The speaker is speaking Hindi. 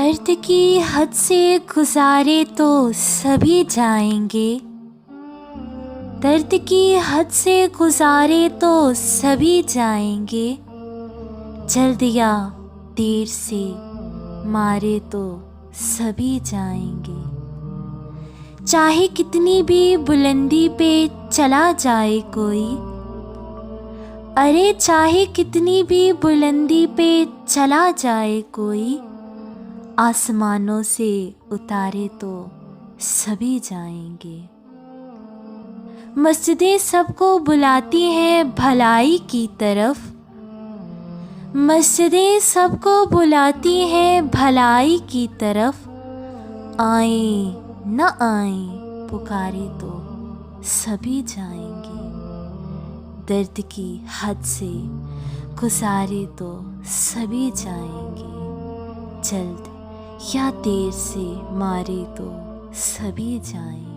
दर्द की हद से गुजारे तो सभी जाएंगे। दर्द की हद से गुजारे तो सभी जाएंगे। जल्द या देर से मारे तो सभी जाएंगे। चाहे कितनी भी बुलंदी पे चला जाए कोई, अरे चाहे कितनी भी बुलंदी पे चला जाए कोई, आसमानों से उतारे तो सभी जाएंगे। मस्जिदें सबको बुलाती हैं भलाई की तरफ। मस्जिदें सबको बुलाती हैं भलाई की तरफ। आए न आए पुकारे तो सभी जाएंगे। दर्द की हद से गुजारे तो सभी जाएंगे। जल्द या देर से मारे तो सभी जाएंगे।